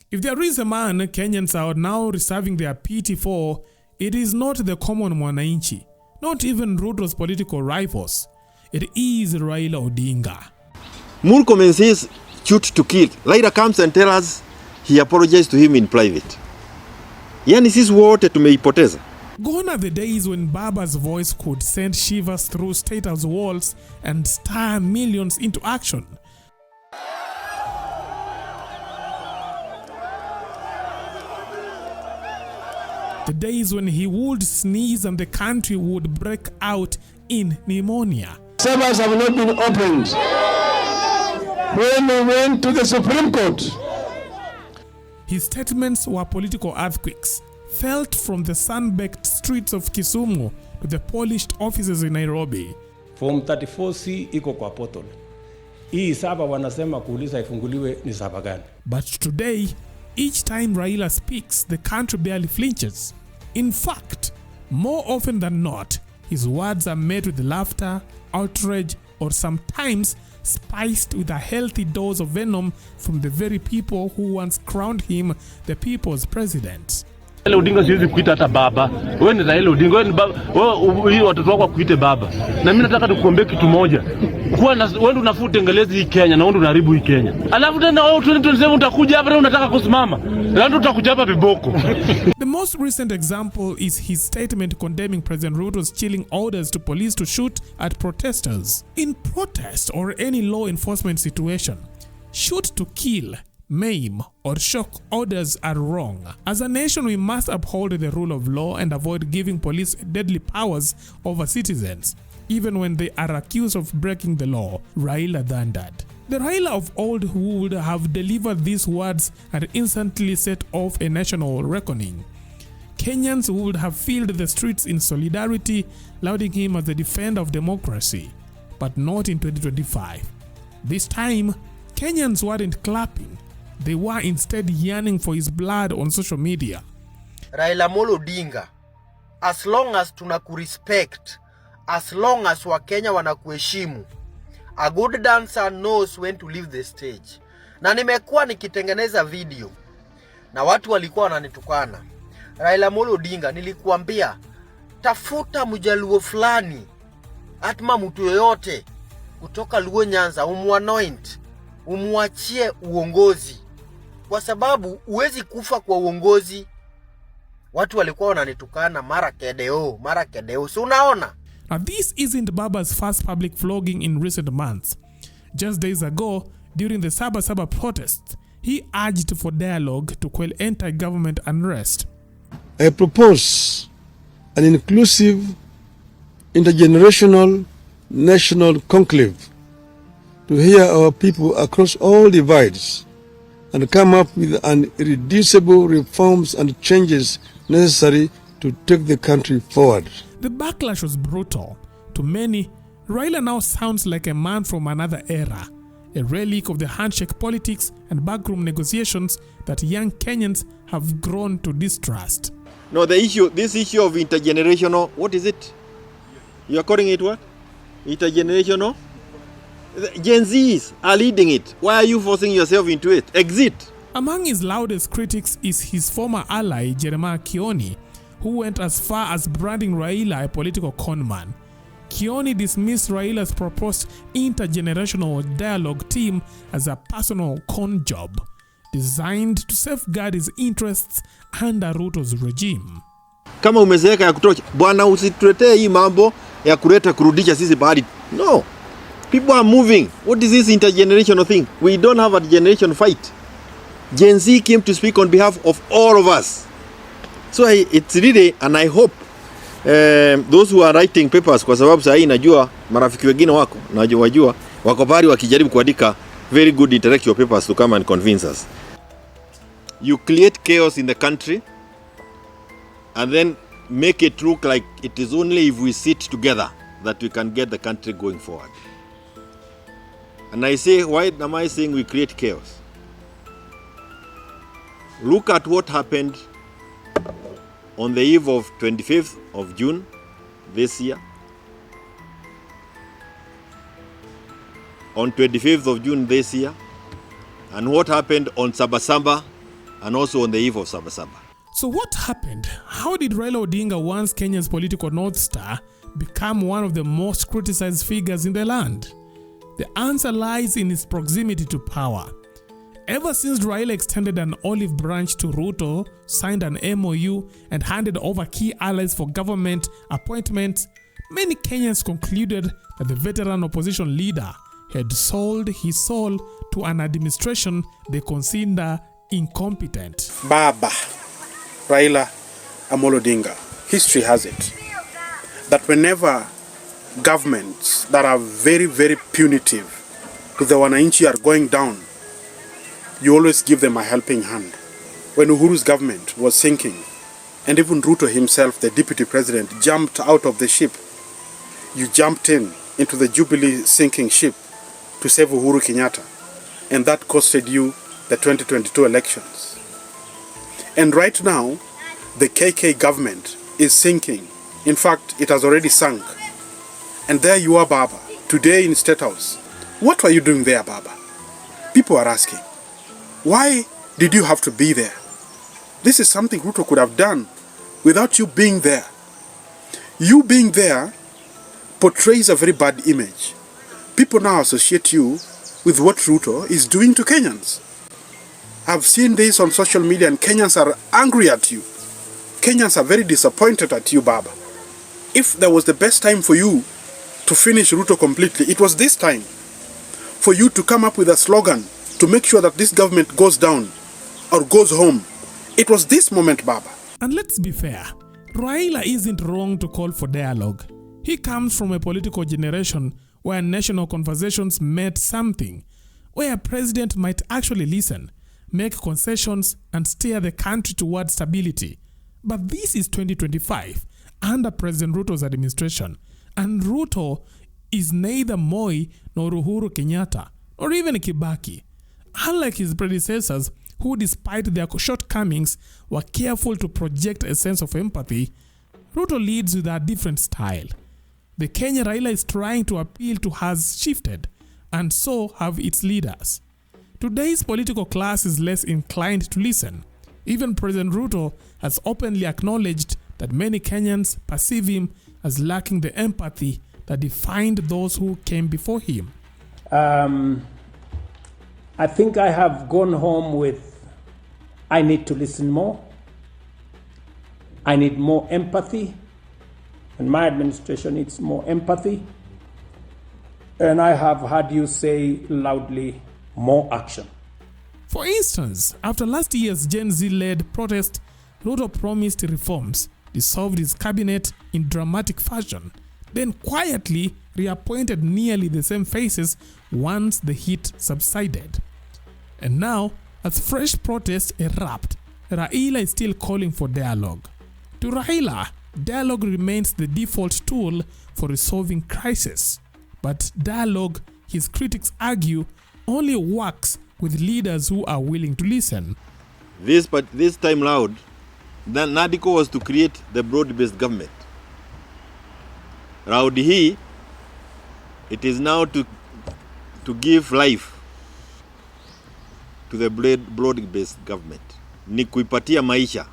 If there is a man Kenyans are now reserving their pity for, it is not the common mwananchi, not even Ruto's political rivals. It is Raila Odinga. Murkomen says shoot to kill. Raila comes and tells us he apologized to him in private. Yani sisi wote tumeipoteza. Gone are the days when Baba's voice could send shivers through State House walls and stir millions into action. The days when he would sneeze and the country would break out in pneumonia. Servers have not been opened. When we went to the Supreme Court, his statements were political earthquakes, felt from the sun-baked streets of Kisumu to the polished offices in Nairobi. Form 34C iko kwa portal. Hii saba wanasema kuuliza ifunguliwe ni saba gani? But today, each time Raila speaks, the country barely flinches. In fact, more often than not, his words are met with laughter, outrage, or sometimes spiced with a healthy dose of venom from the very people who once crowned him the people's president. Raila Odinga siwezi kuita hata baba. Wewe ni Raila Odinga, wewe ni baba. Wewe watoto wako kuite baba. Na mimi nataka nikuambie kitu moja. Kwa wewe unafuta Engelezi hii Kenya na wewe unaharibu hii Kenya. Alafu tena wewe 2027 utakuja hapa na unataka kusimama. Na ndio utakuja hapa viboko. The most recent example is his statement condemning President Ruto's chilling orders to police to shoot at protesters. In protest or any law enforcement situation, shoot to kill, maim, or shock orders are wrong. As a nation, we must uphold the rule of law and avoid giving police deadly powers over citizens, even when they are accused of breaking the law, Raila thundered. The Raila of old would have delivered these words and instantly set off a national reckoning. Kenyans would have filled the streets in solidarity, lauding him as the defender of democracy. But not in 2025. This time, Kenyans weren't clapping. They were instead yearning for his blood on social media. Raila Odinga, as long as tunakurespect, as long as Wakenya wanakuheshimu, a good dancer knows when to leave the stage. Na nimekuwa nikitengeneza video na watu walikuwa wananitukana. Raila Odinga, nilikuambia tafuta mjaluo fulani, atma mtu yoyote kutoka Luo Nyanza, umuanoint, umuachie uongozi. Kwa sababu uwezi kufa kwa uongozi. Watu walikuwa wananitukana mara kedeo. So unaona? Now this isn't Baba's first public flogging in recent months. Just days ago, during the Saba Saba protests, he urged for dialogue to quell anti-government unrest. I propose an inclusive, intergenerational, national conclave to hear our people across all divides and come up with an irreducible reforms and changes necessary to take the country forward. The backlash was brutal. To many, Raila now sounds like a man from another era, a relic of the handshake politics and backroom negotiations that young Kenyans have grown to distrust. No, this issue of intergenerational, what is it? You are calling it what? Intergenerational? Gen Zs are leading it. Why are you forcing yourself into it? Exit. Among his loudest critics is his former ally, Jeremiah Kioni, who went as far as branding Raila a political conman. Kioni dismissed Raila's proposed intergenerational dialogue team as a personal con job, designed to safeguard his interests under Ruto's regime. Kama umezeeka ya kutosha, bwana usituletee hii mambo ya kuleta kurudisha sisi bahari. No. People are moving. What is this intergenerational thing? We don't have a generation fight. Gen Z came to speak on behalf of all of us. So it's really, and I hope those who are writing papers, kwa sababu sasa najua marafiki wengine wako, wajua wako pale wakijaribu kuandika very good intellectual papers to come and convince us. You create chaos in the country and then make it look like it is only if we sit together that we can get the country going forward. And I say, why am I saying we create chaos? Look at what happened on the eve of 25th of June this year. On 25th of June this year, and what happened on Sabasaba and also on the eve of Sabasaba. So what happened? How did Raila Odinga, once Kenya's political North Star, become one of the most criticized figures in the land? The answer lies in his proximity to power. Ever since Raila extended an olive branch to Ruto, signed an MOU, and handed over key allies for government appointments, many Kenyans concluded that the veteran opposition leader had sold his soul to an administration they consider incompetent. Baba Raila Amolo Odinga, history has it that whenever governments that are very, very punitive to the wananchi are going down, you always give them a helping hand. When Uhuru's government was sinking, and even Ruto himself, the deputy president, jumped out of the ship, you jumped into the Jubilee sinking ship to save Uhuru Kenyatta, and that costed you the 2022 elections. And right now, the KK government is sinking. In fact, it has already sunk. And there you are, Baba, today in State House. What were you doing there, Baba? People are asking, why did you have to be there? This is something Ruto could have done without you being there. You being there portrays a very bad image. People now associate you with what Ruto is doing to Kenyans. I've seen this on social media and Kenyans are angry at you. Kenyans are very disappointed at you, Baba. If there was the best time for you to finish Ruto completely, it was this time. For you to come up with a slogan to make sure that this government goes down or goes home. It was this moment, Baba. And let's be fair, Raila isn't wrong to call for dialogue. He comes from a political generation where national conversations meant something, where a president might actually listen, make concessions, and steer the country towards stability. But this is 2025, under President Ruto's administration, and Ruto is neither Moi nor Uhuru Kenyatta, or even Kibaki. Unlike his predecessors, who despite their shortcomings were careful to project a sense of empathy, Ruto leads with a different style. The Kenya Raila is trying to appeal to has shifted, and so have its leaders. Today's political class is less inclined to listen. Even President Ruto has openly acknowledged that many Kenyans perceive him as lacking the empathy that defined those who came before him. I think I have gone home with, I need to listen more. I need more empathy. And my administration needs more empathy. And I have heard you say loudly, more action. For instance, after last year's Gen Z-led protest, Ruto promised reforms, dissolved his cabinet in dramatic fashion, then quietly reappointed nearly the same faces once the heat subsided. And now, as fresh protests erupt, Raila is still calling for dialogue. To Raila, dialogue remains the default tool for resolving crisis. But dialogue, his critics argue, only works with leaders who are willing to listen. This time loud, the NADICO was to create the broad-based government. Raundi hii, it is now to give life to the broad-based government. Ni kuipatia maisha.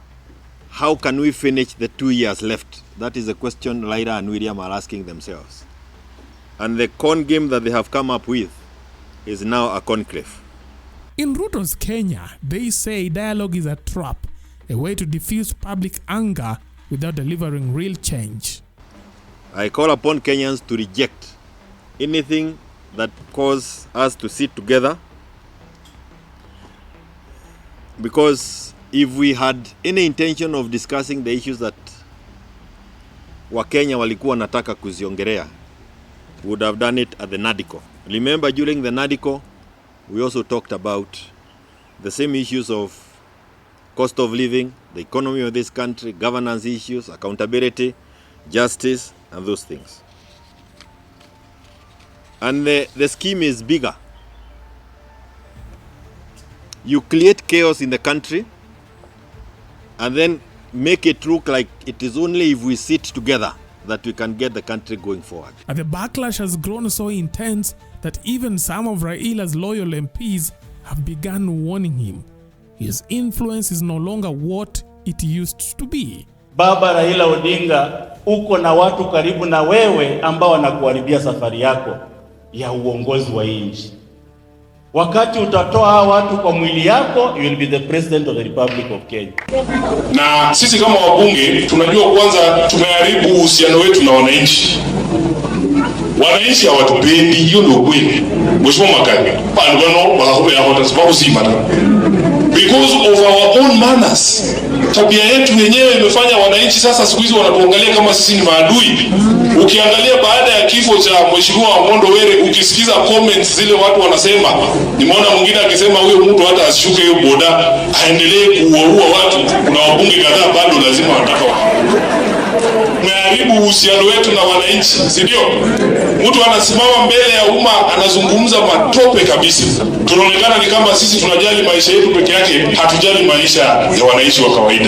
How can we finish the 2 years left? That is a question Raila and William are asking themselves. And the con game that they have come up with is now a conclave. In Ruto's Kenya, they say dialogue is a trap, a way to diffuse public anger without delivering real change. I call upon Kenyans to reject anything that causes us to sit together, because if we had any intention of discussing the issues that Wakenya walikuwa wanataka kuziongelea, we would have done it at the NADICO. Remember, during the NADICO, we also talked about the same issues of cost of living, the economy of this country, governance issues, accountability, justice, and those things. And the scheme is bigger. You create chaos in the country and then make it look like it is only if we sit together that we can get the country going forward. And the backlash has grown so intense that even some of Raila's loyal MPs have begun warning him his influence is no longer what it used to be. Baba Raila Odinga, uko na watu karibu na wewe ambao wanakuharibia safari yako ya uongozi wa nchi. Wakati utatoa hawa watu kwa mwili yako, you will be the president of the Republic of Kenya. Na sisi kama wabunge tunajua kwanza tumeharibu uhusiano wetu na wananchi. Wananchi hawatupendi, hiyo ndio kweli. Mheshimiwa Makani, pangano wakahobe hata sababu si mata. Because of our own manners. Tabia yetu yenyewe imefanya wananchi sasa siku hizi wanatuangalia kama sisi ni maadui. Ukiangalia baada ya kifo cha Mheshimiwa Mondo Were, ukisikiza comments zile watu wanasema, nimeona mwingine akisema huyo mtu hata asishuke hiyo boda, aendelee kuua watu. Kuna wabunge kadhaa bado lazima wataka tumeharibu uhusiano wetu na wananchi, si ndio? Mtu anasimama mbele ya umma anazungumza matope kabisa. Tunaonekana ni kama sisi tunajali maisha yetu peke yake, hatujali maisha ya wananchi wa kawaida.